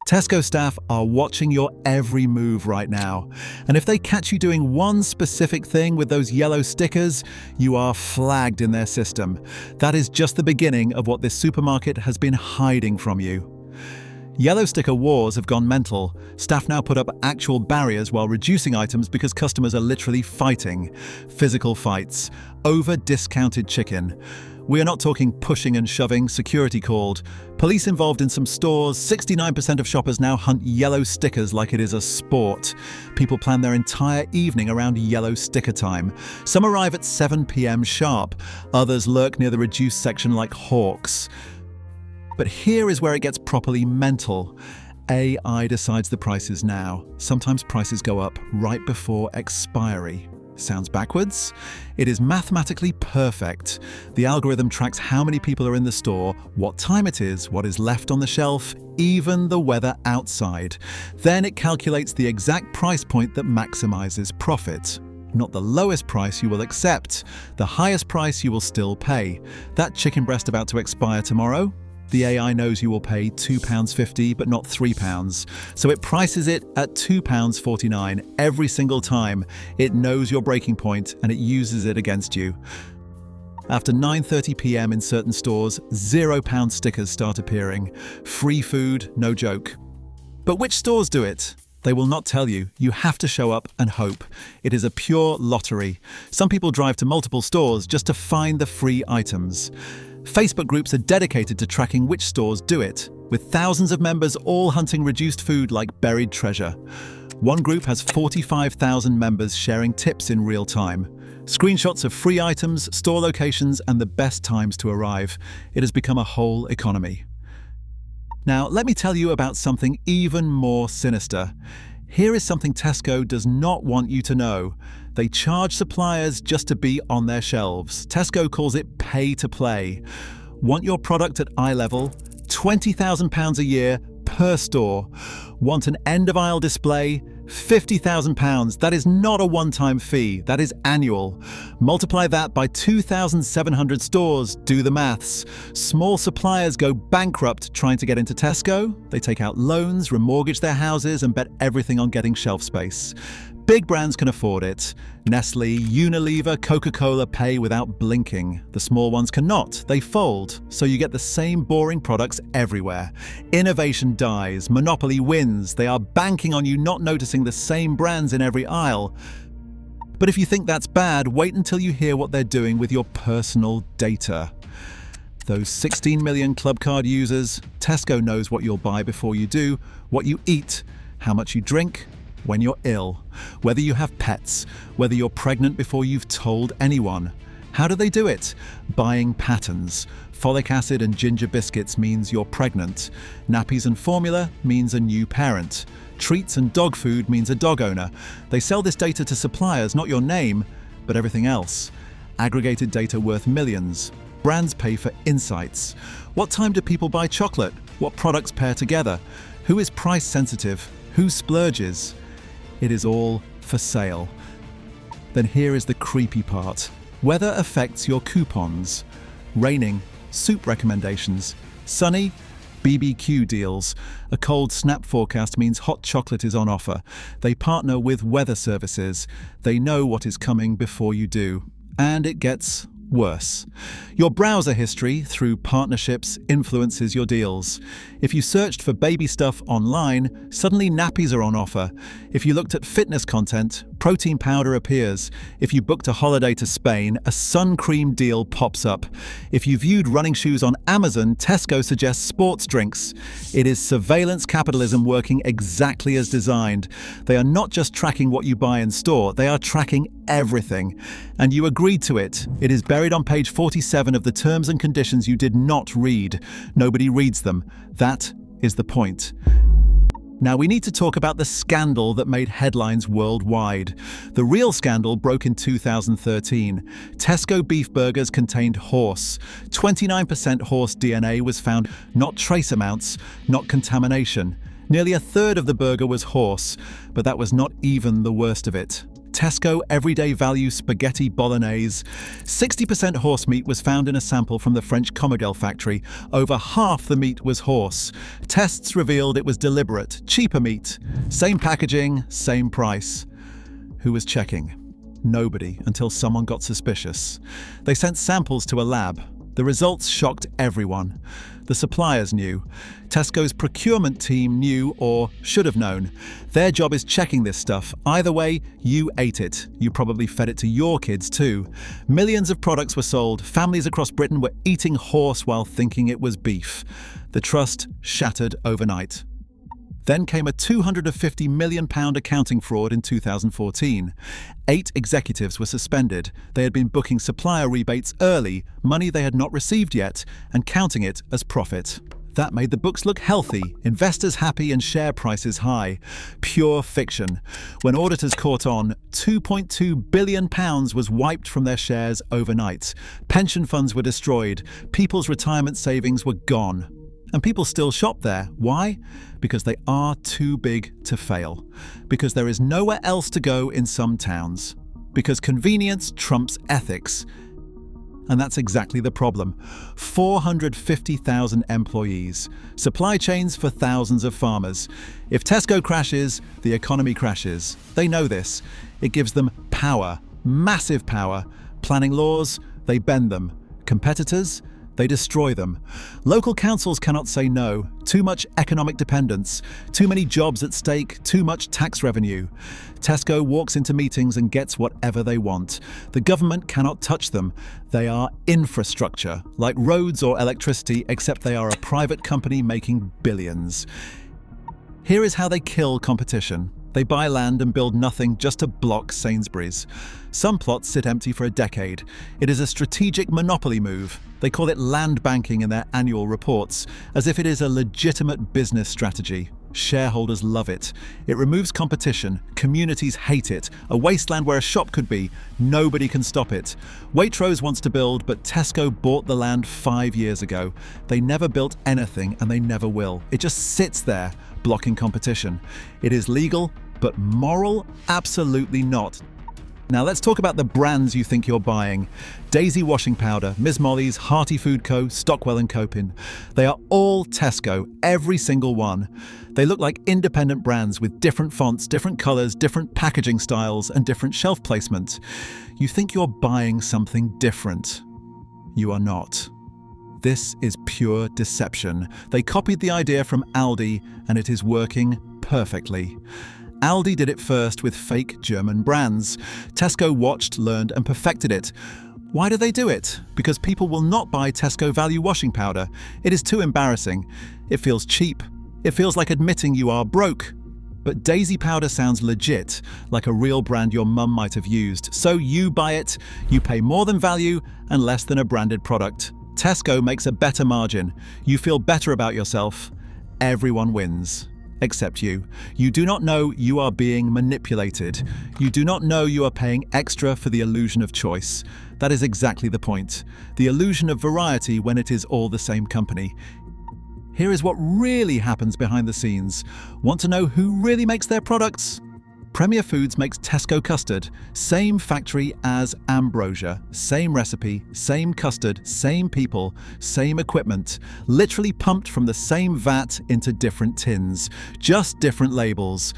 Tesco staff are watching your every move right now. And if they catch you doing one specific thing with those yellow stickers, you are flagged in their system. That is just the beginning of what this supermarket has been hiding from you. Yellow sticker wars have gone mental. Staff now put up actual barriers while reducing items because customers are literally fighting. Physical fights over discounted chicken. We are not talking pushing and shoving, security called. Police involved in some stores. 69% of shoppers now hunt yellow stickers like it is a sport. People plan their entire evening around yellow sticker time. Some arrive at 7 p.m. sharp. Others lurk near the reduced section like hawks. But here is where it gets properly mental. AI decides the prices now. Sometimes prices go up right before expiry. Sounds backwards? It is mathematically perfect. The algorithm tracks how many people are in the store, what time it is, what is left on the shelf, even the weather outside. Then it calculates the exact price point that maximizes profit. Not the lowest price you will accept, the highest price you will still pay. That chicken breast about to expire tomorrow? The AI knows you will pay £2.50 but not £3, so it prices it at £2.49 every single time. It knows your breaking point and it uses it against you. After 9:30 p.m. in certain stores, £0 stickers start appearing. Free food, no joke. But which stores do it? They will not tell you. You have to show up and hope. It is a pure lottery. Some people drive to multiple stores just to find the free items. Facebook groups are dedicated to tracking which stores do it, with thousands of members all hunting reduced food like buried treasure. One group has 45,000 members sharing tips in real time. Screenshots of free items, store locations, and the best times to arrive. It has become a whole economy. Now, let me tell you about something even more sinister. Here is something Tesco does not want you to know. They charge suppliers just to be on their shelves. Tesco calls it pay to play. Want your product at eye level? £20,000 a year per store. Want an end-of-aisle display? £50,000. That is not a one-time fee, that is annual. Multiply that by 2,700 stores, do the maths. Small suppliers go bankrupt trying to get into Tesco. They take out loans, remortgage their houses, and bet everything on getting shelf space. Big brands can afford it. Nestle, Unilever, Coca-Cola pay without blinking. The small ones cannot. They fold. So you get the same boring products everywhere. Innovation dies. Monopoly wins. They are banking on you not noticing the same brands in every aisle. But if you think that's bad, wait until you hear what they're doing with your personal data. Those 16 million Club Card users, Tesco knows what you'll buy before you do, what you eat, how much you drink, when you're ill, whether you have pets, whether you're pregnant before you've told anyone. How do they do it? Buying patterns. Folic acid and ginger biscuits means you're pregnant. Nappies and formula means a new parent. Treats and dog food means a dog owner. They sell this data to suppliers, not your name, but everything else. Aggregated data worth millions. Brands pay for insights. What time do people buy chocolate? What products pair together? Who is price sensitive? Who splurges? It is all for sale. Then here is the creepy part. Weather affects your coupons. Raining, soup recommendations. Sunny, BBQ deals. A cold snap forecast means hot chocolate is on offer. They partner with weather services. They know what is coming before you do. And it gets worse. Your browser history, through partnerships, influences your deals. If you searched for baby stuff online, suddenly nappies are on offer. If you looked at fitness content, protein powder appears. If you booked a holiday to Spain, a sun cream deal pops up. If you viewed running shoes on Amazon, Tesco suggests sports drinks. It is surveillance capitalism working exactly as designed. They are not just tracking what you buy in store, they are tracking everything. And you agreed to it. It is buried on page 47 of the terms and conditions you did not read. Nobody reads them. That is the point. Now we need to talk about the scandal that made headlines worldwide. The real scandal broke in 2013. Tesco beef burgers contained horse. 29% horse DNA was found, not trace amounts, not contamination. Nearly a third of the burger was horse, but that was not even the worst of it. Tesco Everyday Value Spaghetti Bolognese. 60% horse meat was found in a sample from the French Commodel factory. Over half the meat was horse. Tests revealed it was deliberate, cheaper meat. Same packaging, same price. Who was checking? Nobody, until someone got suspicious. They sent samples to a lab. The results shocked everyone. The suppliers knew. Tesco's procurement team knew, or should have known. Their job is checking this stuff. Either way, you ate it. You probably fed it to your kids too. Millions of products were sold. Families across Britain were eating horse while thinking it was beef. The trust shattered overnight. Then came a £250 million accounting fraud in 2014. 8 executives were suspended. They had been booking supplier rebates early, money they had not received yet, and counting it as profit. That made the books look healthy, investors happy and share prices high. Pure fiction. When auditors caught on, £2.2 billion was wiped from their shares overnight. Pension funds were destroyed. People's retirement savings were gone. And people still shop there. Why? Because they are too big to fail. Because there is nowhere else to go in some towns. Because convenience trumps ethics. And that's exactly the problem. 450,000 employees. Supply chains for thousands of farmers. If Tesco crashes, the economy crashes. They know this. It gives them power, massive power. Planning laws, they bend them. Competitors, they destroy them. Local councils cannot say no. Too much economic dependence. Too many jobs at stake. Too much tax revenue. Tesco walks into meetings and gets whatever they want. The government cannot touch them. They are infrastructure, like roads or electricity, except they are a private company making billions. Here is how they kill competition. They buy land and build nothing just to block Sainsbury's. Some plots sit empty for a decade. It is a strategic monopoly move. They call it land banking in their annual reports, as if it is a legitimate business strategy. Shareholders love it. It removes competition. Communities hate it. A wasteland where a shop could be. Nobody can stop it. Waitrose wants to build, but Tesco bought the land 5 years ago. They never built anything, and they never will. It just sits there, blocking competition. It is legal, but moral? Absolutely not. Now let's talk about the brands you think you're buying. Daisy Washing Powder, Ms. Molly's, Hearty Food Co., Stockwell & Copin. They are all Tesco, every single one. They look like independent brands with different fonts, different colours, different packaging styles, and different shelf placement. You think you're buying something different. You are not. This is pure deception. They copied the idea from Aldi, and it is working perfectly. Aldi did it first with fake German brands. Tesco watched, learned, and perfected it. Why do they do it? Because people will not buy Tesco value washing powder. It is too embarrassing. It feels cheap. It feels like admitting you are broke. But Daisy powder sounds legit, like a real brand your mum might have used. So you buy it. You pay more than value and less than a branded product. Tesco makes a better margin. You feel better about yourself. Everyone wins. Except you. You do not know you are being manipulated. You do not know you are paying extra for the illusion of choice. That is exactly the point. The illusion of variety when it is all the same company. Here is what really happens behind the scenes. Want to know who really makes their products? Premier Foods makes Tesco custard. Same factory as Ambrosia. Same recipe, same custard, same people, same equipment. Literally pumped from the same vat into different tins. Just different labels.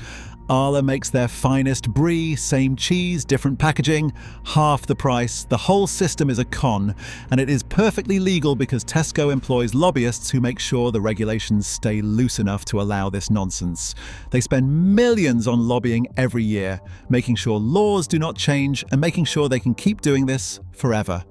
Arla makes their finest brie, same cheese, different packaging, half the price. The whole system is a con, and it is perfectly legal because Tesco employs lobbyists who make sure the regulations stay loose enough to allow this nonsense. They spend millions on lobbying every year, making sure laws do not change and making sure they can keep doing this forever.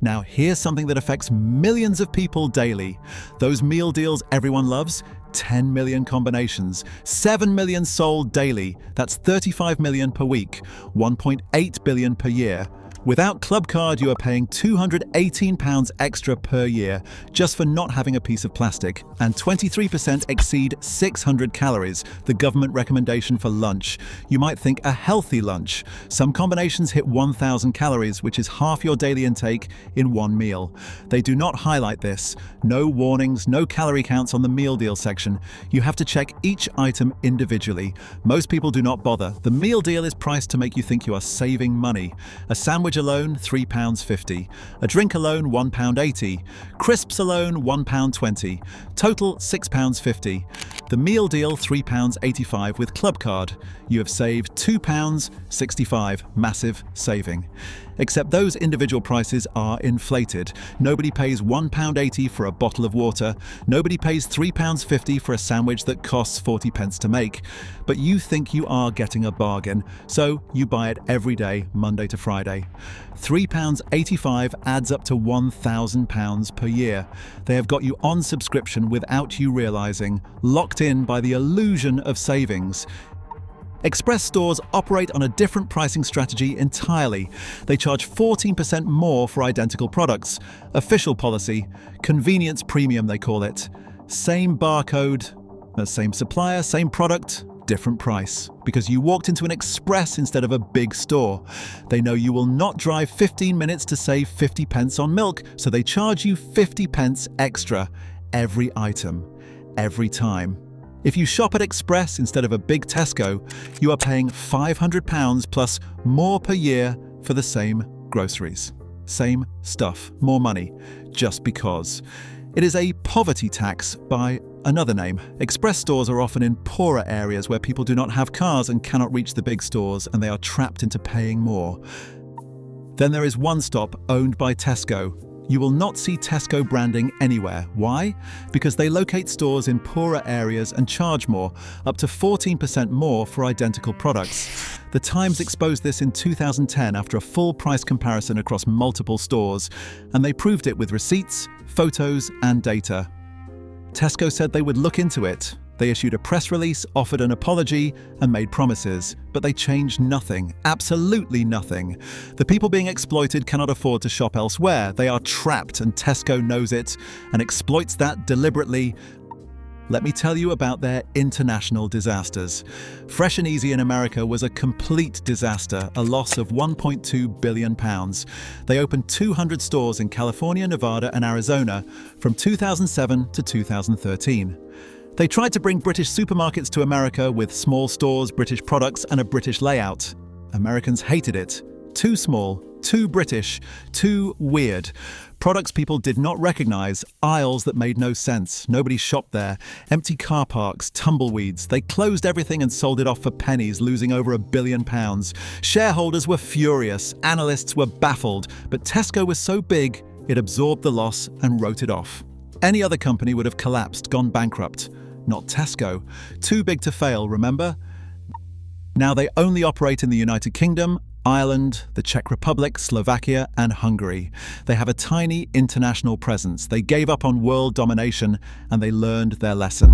Now, here's something that affects millions of people daily. Those meal deals everyone loves, 10 million combinations, 7 million sold daily. That's 35 million per week, 1.8 billion per year. Without Club Card, you are paying £218 extra per year just for not having a piece of plastic, and 23% exceed 600 calories, the government recommendation for lunch. You might think a healthy lunch. Some combinations hit 1,000 calories, which is half your daily intake in one meal. They do not highlight this. No warnings, no calorie counts on the meal deal section. You have to check each item individually. Most people do not bother. The meal deal is priced to make you think you are saving money. A sandwich alone, £3.50. A drink alone, £1.80. Crisps alone, £1.20. Total, £6.50. The meal deal, £3.85 with Club Card. You have saved £2.65. Massive saving. Except those individual prices are inflated. Nobody pays £1.80 for a bottle of water. Nobody pays £3.50 for a sandwich that costs 40 pence to make. But you think you are getting a bargain, so you buy it every day, Monday to Friday. £3.85 adds up to £1,000 per year. They have got you on subscription without you realizing, locked in by the illusion of savings. Express stores operate on a different pricing strategy entirely. They charge 14% more for identical products. Official policy, convenience premium they call it. Same barcode, same supplier, same product, different price. Because you walked into an Express instead of a big store. They know you will not drive 15 minutes to save 50 pence on milk, so they charge you 50 pence extra every item, every time. If you shop at Express instead of a big Tesco, you are paying £500 plus more per year for the same groceries. Same stuff, more money, just because. It is a poverty tax by another name. Express stores are often in poorer areas where people do not have cars and cannot reach the big stores, and they are trapped into paying more. Then there is One Stop, owned by Tesco. You will not see Tesco branding anywhere. Why? Because they locate stores in poorer areas and charge more, up to 14% more for identical products. The Times exposed this in 2010 after a full price comparison across multiple stores, and they proved it with receipts, photos, and data. Tesco said they would look into it. They issued a press release, offered an apology, and made promises. But they changed nothing. Absolutely nothing. The people being exploited cannot afford to shop elsewhere. They are trapped, and Tesco knows it and exploits that deliberately. Let me tell you about their international disasters. Fresh and Easy in America was a complete disaster, a loss of £1.2 billion. They opened 200 stores in California, Nevada, and Arizona from 2007 to 2013. They tried to bring British supermarkets to America with small stores, British products, and a British layout. Americans hated it. Too small, too British, too weird. Products people did not recognize, aisles that made no sense. Nobody shopped there. Empty car parks, tumbleweeds. They closed everything and sold it off for pennies, losing over £1 billion. Shareholders were furious. Analysts were baffled. But Tesco was so big, it absorbed the loss and wrote it off. Any other company would have collapsed, gone bankrupt. Not Tesco. Too big to fail, remember? Now they only operate in the United Kingdom, Ireland, the Czech Republic, Slovakia, and Hungary. They have a tiny international presence. They gave up on world domination, and they learned their lesson.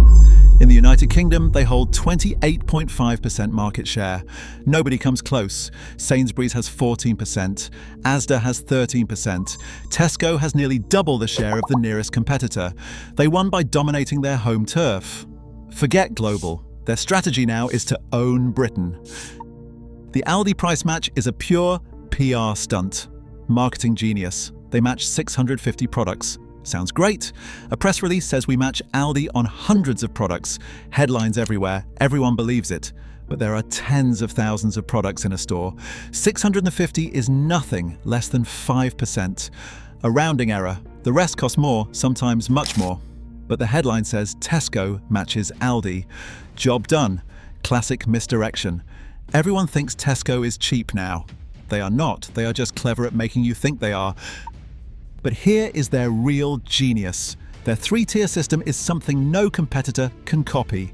In the United Kingdom, they hold 28.5% market share. Nobody comes close. Sainsbury's has 14%. Asda has 13%. Tesco has nearly double the share of the nearest competitor. They won by dominating their home turf. Forget global. Their strategy now is to own Britain. The Aldi price match is a pure PR stunt. Marketing genius. They match 650 products. Sounds great. A press release says we match Aldi on hundreds of products. Headlines everywhere. Everyone believes it. But there are tens of thousands of products in a store. 650 is nothing less than 5%. A rounding error. The rest costs more, sometimes much more. But the headline says Tesco matches Aldi. Job done. Classic misdirection. Everyone thinks Tesco is cheap now. They are not. They are just clever at making you think they are. But here is their real genius. Their three-tier system is something no competitor can copy.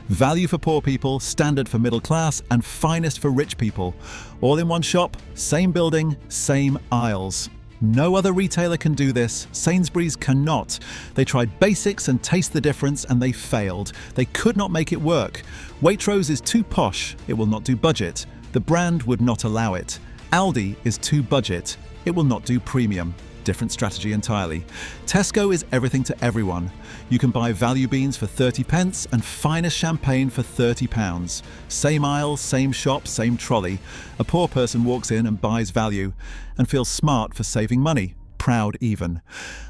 Value for poor people, standard for middle class, and finest for rich people. All in one shop, same building, same aisles. No other retailer can do this. Sainsbury's cannot. They tried basics and taste the difference, and they failed. They could not make it work. Waitrose is too posh. It will not do budget. The brand would not allow it. Aldi is too budget. It will not do premium. Different strategy entirely. Tesco is everything to everyone. You can buy value beans for 30 pence and finest champagne for £30. Same aisle, same shop, same trolley. A poor person walks in and buys value and feels smart for saving money. Proud even.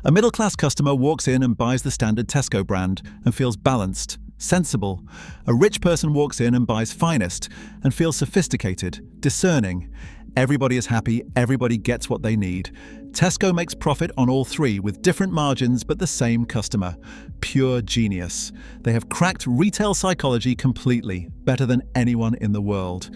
A middle-class customer walks in and buys the standard Tesco brand and feels balanced, sensible. A rich person walks in and buys finest and feels sophisticated, discerning. Everybody is happy, everybody gets what they need. Tesco makes profit on all three with different margins but the same customer. Pure genius. They have cracked retail psychology completely, better than anyone in the world.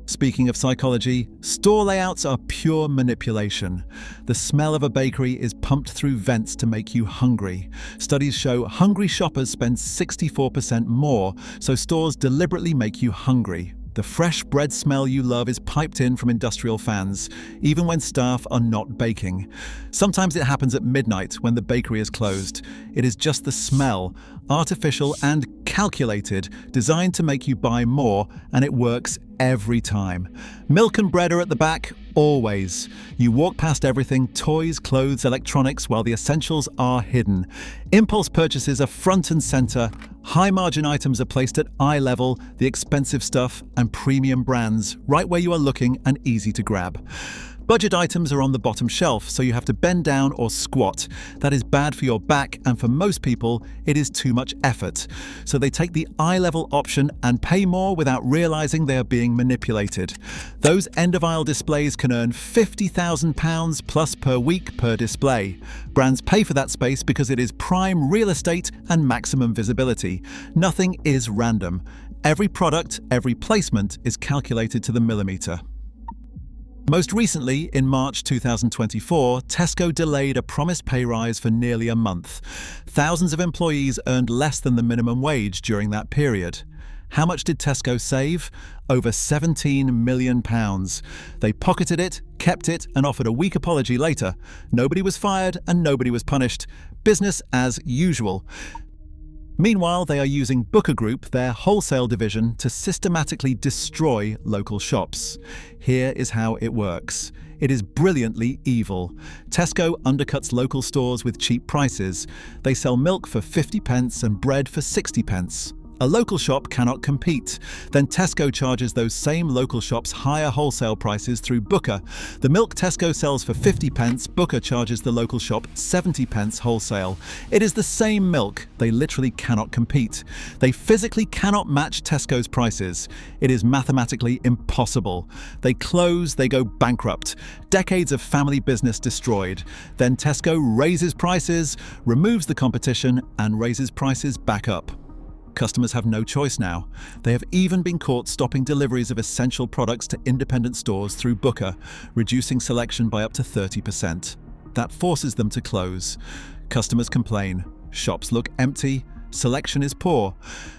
Speaking of psychology, store layouts are pure manipulation. The smell of a bakery is pumped through vents to make you hungry. Studies show hungry shoppers spend 64% more, so stores deliberately make you hungry. The fresh bread smell you love is piped in from industrial fans, even when staff are not baking. Sometimes it happens at midnight when the bakery is closed. It is just the smell, artificial and calculated, designed to make you buy more, and it works every time. Milk and bread are at the back, always. You walk past everything, toys, clothes, electronics, while the essentials are hidden. Impulse purchases are front and center. High-margin items are placed at eye level, the expensive stuff and premium brands, right where you are looking and easy to grab. Budget items are on the bottom shelf, so you have to bend down or squat. That is bad for your back, and for most people, it is too much effort. So they take the eye-level option and pay more without realizing they are being manipulated. Those end-of-aisle displays can earn £50,000 plus per week per display. Brands pay for that space because it is prime real estate and maximum visibility. Nothing is random. Every product, every placement is calculated to the millimeter. Most recently, in March 2024, Tesco delayed a promised pay rise for nearly a month. Thousands of employees earned less than the minimum wage during that period. How much did Tesco save? Over £17 million. They pocketed it, kept it, and offered a weak apology later. Nobody was fired and nobody was punished. Business as usual. Meanwhile, they are using Booker Group, their wholesale division, to systematically destroy local shops. Here is how it works. It is brilliantly evil. Tesco undercuts local stores with cheap prices. They sell milk for 50 pence and bread for 60 pence. A local shop cannot compete. Then Tesco charges those same local shops higher wholesale prices through Booker. The milk Tesco sells for 50 pence, Booker charges the local shop 70 pence wholesale. It is the same milk. They literally cannot compete. They physically cannot match Tesco's prices. It is mathematically impossible. They close, they go bankrupt. Decades of family business destroyed. Then Tesco raises prices, removes the competition, and raises prices back up. Customers have no choice now. They have even been caught stopping deliveries of essential products to independent stores through Booker, reducing selection by up to 30%. That forces them to close. Customers complain. Shops look empty. Selection is poor.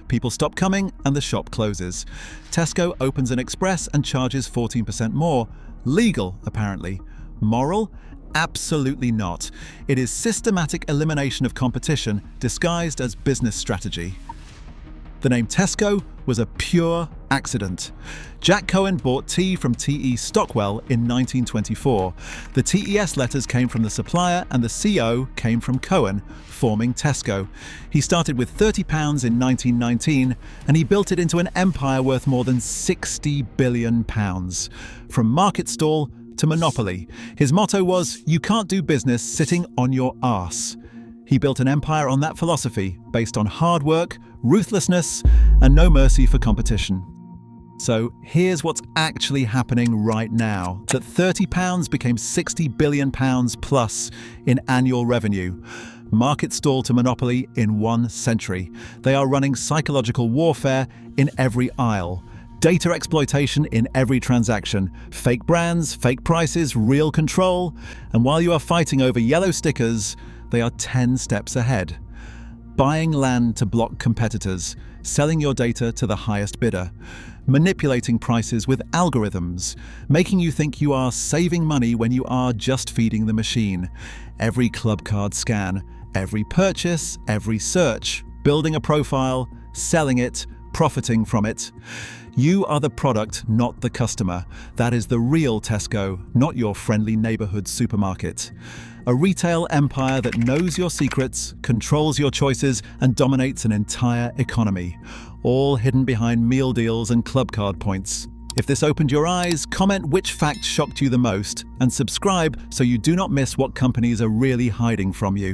People stop coming and the shop closes. Tesco opens an express and charges 14% more. Legal, apparently. Moral? Absolutely not. It is systematic elimination of competition disguised as business strategy. The name Tesco was a pure accident. Jack Cohen bought tea from T.E. Stockwell in 1924. The TES letters came from the Supplier and the CO came from Cohen, forming Tesco. He started with £30 in 1919 and he built it into an empire worth more than £60 billion. From market stall to monopoly. His motto was, "You can't do business sitting on your arse." He built an empire on that philosophy, based on hard work, ruthlessness, and no mercy for competition. So here's what's actually happening right now, that £30 became £60 billion plus in annual revenue. Market stall to monopoly in 1 century. They are running psychological warfare in every aisle. Data exploitation in every transaction. Fake brands, fake prices, real control. And while you are fighting over yellow stickers, they are 10 steps ahead. Buying land to block competitors, selling your data to the highest bidder, manipulating prices with algorithms, making you think you are saving money when you are just feeding the machine. Every club card scan, every purchase, every search, building a profile, selling it, profiting from it. You are the product, not the customer. That is the real Tesco, not your friendly neighborhood supermarket. A retail empire that knows your secrets, controls your choices, and dominates an entire economy, all hidden behind meal deals and club card points. If this opened your eyes, comment which fact shocked you the most, and subscribe so you do not miss what companies are really hiding from you.